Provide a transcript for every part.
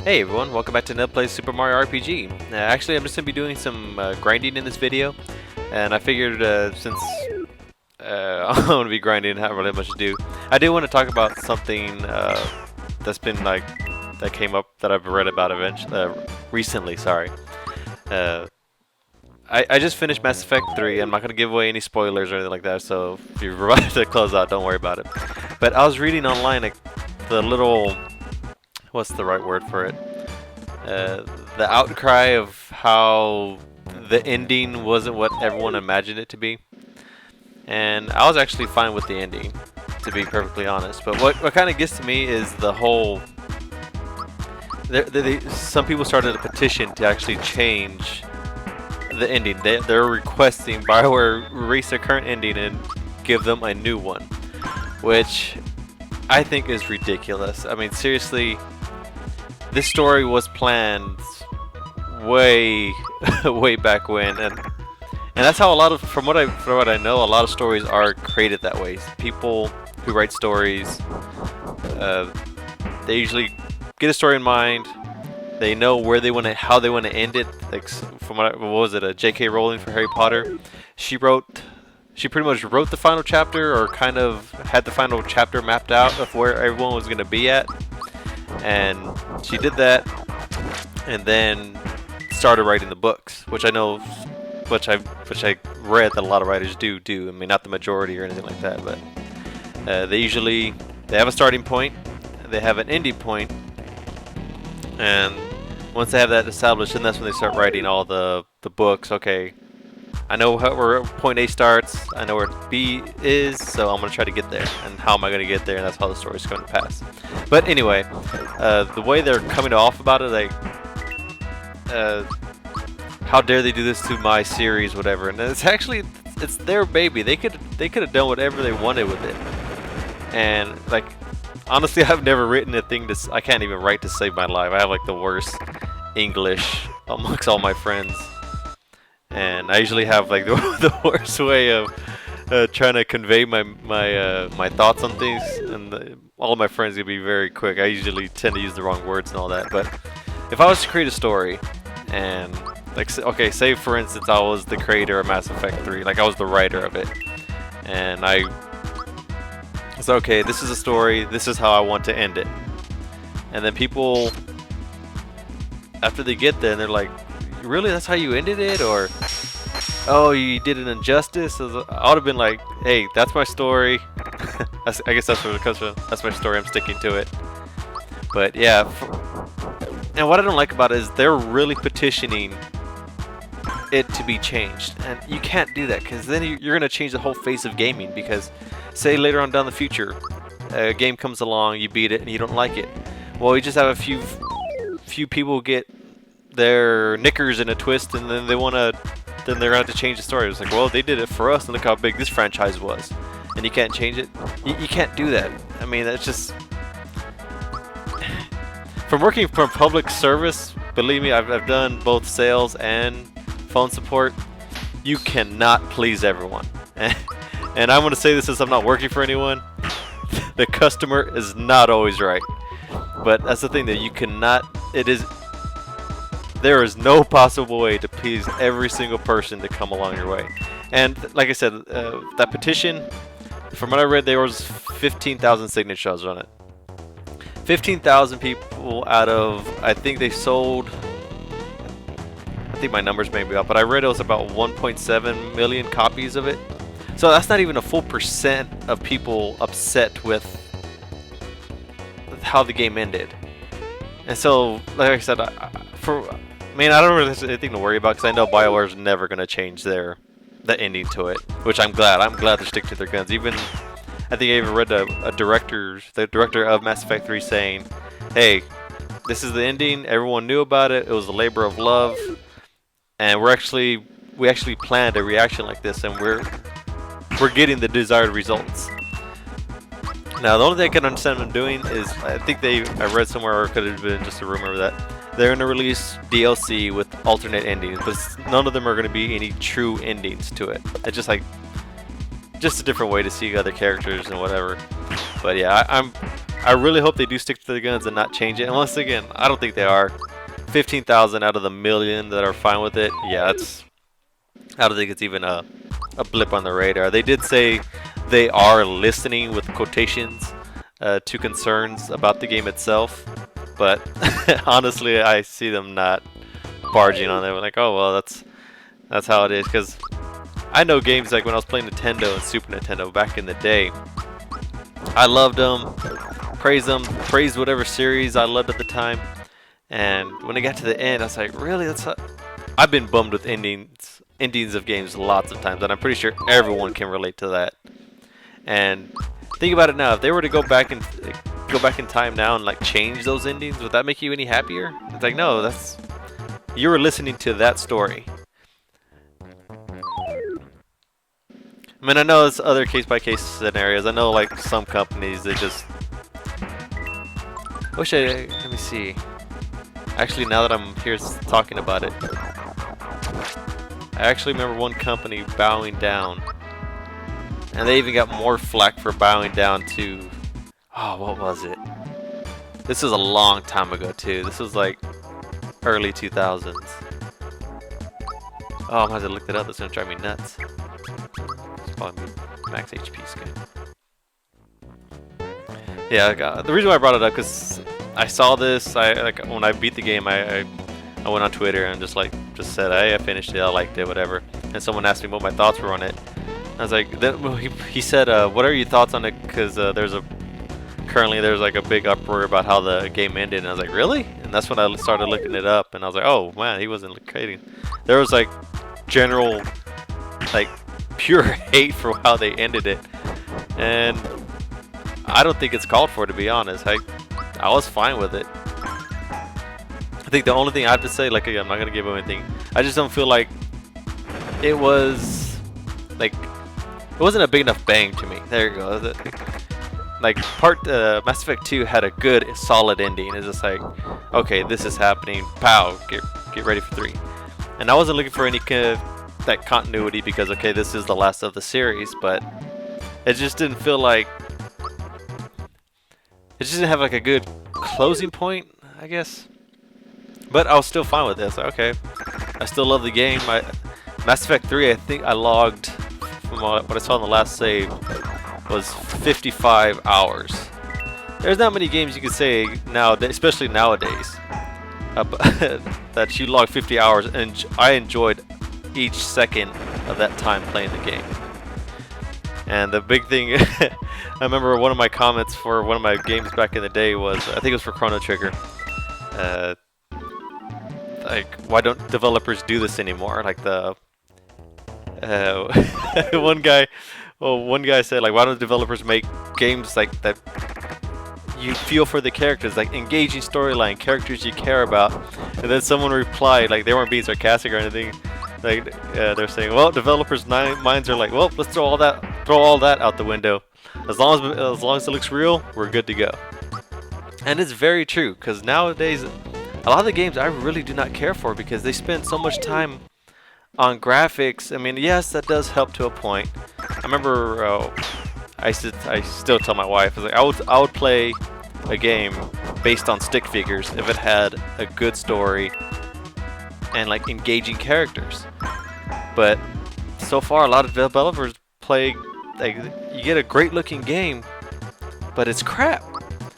Hey everyone, welcome back to Ned Plays Super Mario RPG. Actually, I'm just going to be doing some grinding in this video, and I figured since I'm going to be grinding and haven't really much to do, I do want to talk about something that's been that came up that I've read about recently. Sorry. I just finished Mass Effect 3. I'm not going to give away any spoilers or anything like that, so if you're about to close out, don't worry about it. But I was reading online the little... what's the right word for it? The outcry of how the ending wasn't what everyone imagined it to be. And I was actually fine with the ending, to be perfectly honest. But what kind of gets to me is the whole... some people started a petition to actually change the ending. They're requesting BioWare erase their current ending and give them a new one. Which I think is ridiculous. I mean, seriously... this story was planned way, way back when, and that's how a lot of, from what I know, a lot of stories are created that way. People who write stories, they usually get a story in mind. They know where they want to, how they want to end it. Like from what was it? J.K. Rowling for Harry Potter. She pretty much wrote the final chapter, or kind of had the final chapter mapped out of where everyone was going to be at. And she did that, and then started writing the books, which I know, which I read that a lot of writers do. I mean, not the majority or anything like that, but they have a starting point, they have an ending point, and once they have that established, then that's when they start writing all the books. Okay, I know where point A starts, I know where B is, so I'm going to try to get there. And how am I going to get there? And that's how the story's going to pass. But anyway, the way they're coming off about it, like, how dare they do this to my series, whatever. And it's actually, it's their baby. They could have done whatever they wanted with it. And, like, honestly, I've never written a thing I can't even write to save my life. I have, like, the worst English amongst all my friends. And I usually have like the worst way of trying to convey my thoughts on things, and all of my friends can be very quick. I usually tend to use the wrong words and all that. But if I was to create a story, and like, okay, say for instance I was the creator of Mass Effect 3, like I was the writer of it, and I said, okay, this is a story, this is how I want to end it, and then people, after they get there, and they're like, really, that's how you ended it? Or, oh, you did an injustice? I would have been like, hey, that's my story. I guess that's where it comes from. That's my story, I'm sticking to it. But yeah, and what I don't like about it is they're really petitioning it to be changed. And you can't do that, because then you're going to change the whole face of gaming. Because say later on down the future, a game comes along, you beat it, and you don't like it. Well, you just have a few people get their knickers in a twist, and then they're gonna have to change the story. It's like, well, they did it for us, and look how big this franchise was, and you can't change it. You can't do that. I mean, that's just from working for public service. Believe me, I've done both sales and phone support. You cannot please everyone, and I'm gonna say this since I'm not working for anyone. The customer is not always right, but that's the thing that you cannot. There is no possible way to please every single person to come along your way. And like I said, that petition, from what I read, there was 15,000 signatures on it. 15,000 people out of, I think they sold, I think my numbers may be up, but I read it was about 1.7 million copies of it. So that's not even a full percent of people upset with how the game ended. And so, like I said, I don't really have anything to worry about, because I know BioWare's never going to change the ending to it, which I'm glad. I'm glad to stick to their guns. Even, I think I even read the director of Mass Effect 3 saying, hey, this is the ending, everyone knew about it, it was a labor of love, and we actually planned a reaction like this, and we're getting the desired results. Now, the only thing I can understand them doing is, I read somewhere, or it could have been just a rumor, that they're going to release DLC with alternate endings, but none of them are going to be any true endings to it. It's just like, just a different way to see other characters and whatever. But yeah, I really hope they do stick to the guns and not change it. And once again, I don't think they are. 15,000 out of the million that are fine with it. Yeah, I don't think it's even a blip on the radar. They did say they are listening with quotations to concerns about the game itself, but honestly, I see them not barging on it. Like, oh well, that's how it is. Because I know games like when I was playing Nintendo and Super Nintendo back in the day, I loved them, praised whatever series I loved at the time. And when it got to the end, I was like, really? I've been bummed with endings of games lots of times, and I'm pretty sure everyone can relate to that. And think about it now: if they were to go back in time now and like change those endings, would that make you any happier? It's like, no, you were listening to that story. I mean, I know it's other case-by-case scenarios. I know like some companies, they just let me see. Actually, now that I'm here talking about it, I actually remember one company bowing down, and they even got more flack for bowing down to, oh, what was it? This was a long time ago too. This was like early 2000s. Oh, I'm gonna have to look it up. It's gonna drive me nuts. It's probably max HP skin. Yeah, the reason why I brought it up because I saw this. When I beat the game, I went on Twitter and just said, hey, I finished it, I liked it, whatever. And someone asked me what my thoughts were on it. I was like, he said, what are your thoughts on it? Because currently there's like a big uproar about how the game ended. And I was like, really? And that's when I started looking it up, and I was like, oh man, he wasn't kidding. There was like general, like pure hate for how they ended it, and I don't think it's called for, to be honest. I was fine with it. I think the only thing I have to say, like, again, I'm not gonna give him anything. I just don't feel like it was like it wasn't a big enough bang to me. There you go. Like Mass Effect 2 had a good, solid ending. It's just like, okay, this is happening. Pow, get ready for 3. And I wasn't looking for any kind of that continuity because, okay, this is the last of the series, but it just didn't feel like it just didn't have like a good closing point, I guess. But I was still fine with this. Okay, I still love the game. Mass Effect 3, I think I logged from what I saw in the last save was 55 hours. There's not many games you could say now, especially nowadays, that you log 50 hours, and I enjoyed each second of that time playing the game. And the big thing, I remember one of my comments for one of my games back in the day was, I think it was for Chrono Trigger, like, why don't developers do this anymore? Like one guy said, like, why don't developers make games like that you feel for the characters, like engaging storyline, characters you care about? And then someone replied, like, they weren't being sarcastic or anything, like they're saying, well, developers' minds are like, well, let's throw all that out the window. As long as it looks real, we're good to go. And it's very true, because nowadays a lot of the games I really do not care for because they spend so much time on graphics. I mean, yes, that does help to a point. I remember I still tell my wife, I was like, I would play a game based on stick figures if it had a good story and like engaging characters. But so far, a lot of developers play, like, you get a great looking game, but it's crap.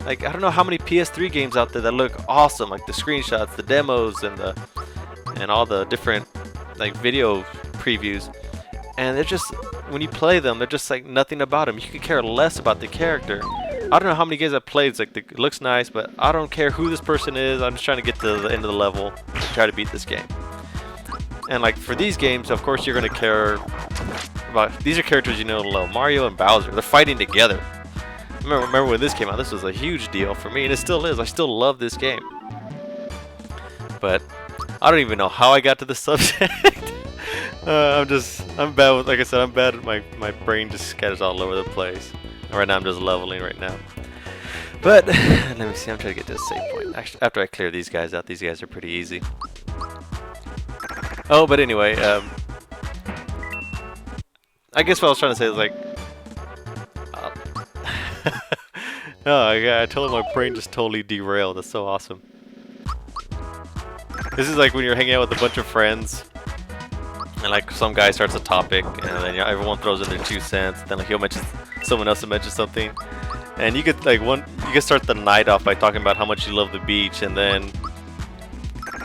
Like, I don't know how many PS3 games out there that look awesome, like the screenshots, the demos, and all the different like video previews, and they're just, when you play them, they're just like nothing about them. You could care less about the character. I don't know how many games I've played. It's like it looks nice, but I don't care who this person is. I'm just trying to get to the end of the level and try to beat this game. And like for these games, of course, you're gonna care about, these are characters you know to love. Mario and Bowser, they're fighting together. Remember when this came out, this was a huge deal for me, and it still is. I still love this game. But I don't even know how I got to this subject. I'm bad with, like I said, I'm bad at my brain just scatters all over the place. Right now I'm just leveling right now. But let me see, I'm trying to get to a save point. Actually, after I clear these guys out, these guys are pretty easy. Oh, but anyway, I guess what I was trying to say is like, uh, oh yeah, I told my brain just totally derailed. That's so awesome. This is like when you're hanging out with a bunch of friends, and like some guy starts a topic, and then everyone throws in their 2 cents. Then like he'll mention someone else will mention something, and you could like you could start the night off by talking about how much you love the beach, and then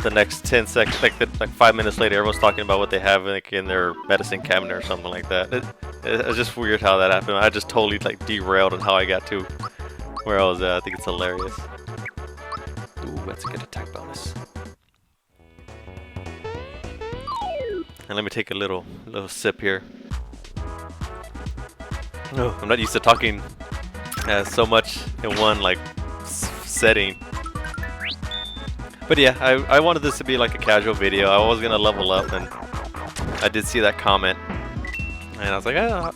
the next 10 seconds, like 5 minutes later, everyone's talking about what they have like in their medicine cabinet or something like that. It's just weird how that happened. I just totally like derailed on how I got to where I was at. I think it's hilarious. Ooh, that's a good attack bonus. And let me take a little sip here. Oh, I'm not used to talking so much in one like setting. But yeah, I wanted this to be like a casual video. I was gonna level up, and I did see that comment, and I was like, oh,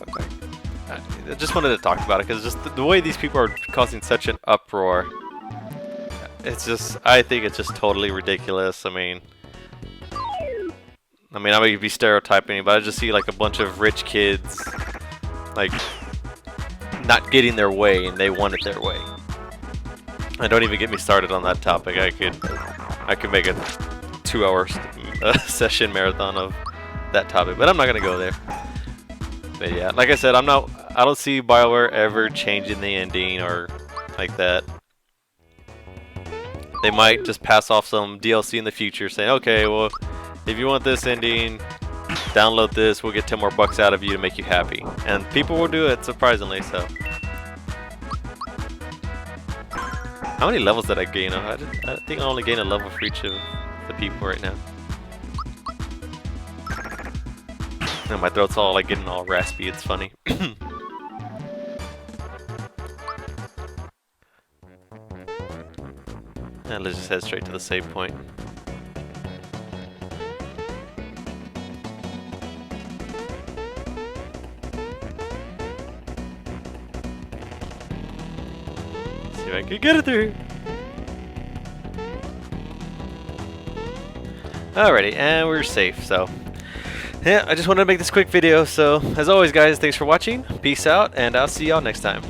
I just wanted to talk about it because just the way these people are causing such an uproar, it's just, I think it's just totally ridiculous. I mean, I might be stereotyping, but I just see like a bunch of rich kids like not getting their way, and they want it their way. And don't even get me started on that topic. I could make a 2-hour session marathon of that topic, but I'm not gonna go there. But yeah, like I said, I don't see BioWare ever changing the ending or like that. They might just pass off some DLC in the future saying, okay, well, if you want this ending, download this, we'll get 10 more bucks out of you to make you happy. And people will do it, surprisingly so. How many levels did I gain? I think I only gained a level for each of the people right now. And my throat's all like getting all raspy, it's funny. And let's just head straight to the save point. See if I can get it through. Alrighty, and we're safe, so yeah, I just wanted to make this quick video. So as always guys, thanks for watching, peace out, and I'll see y'all next time.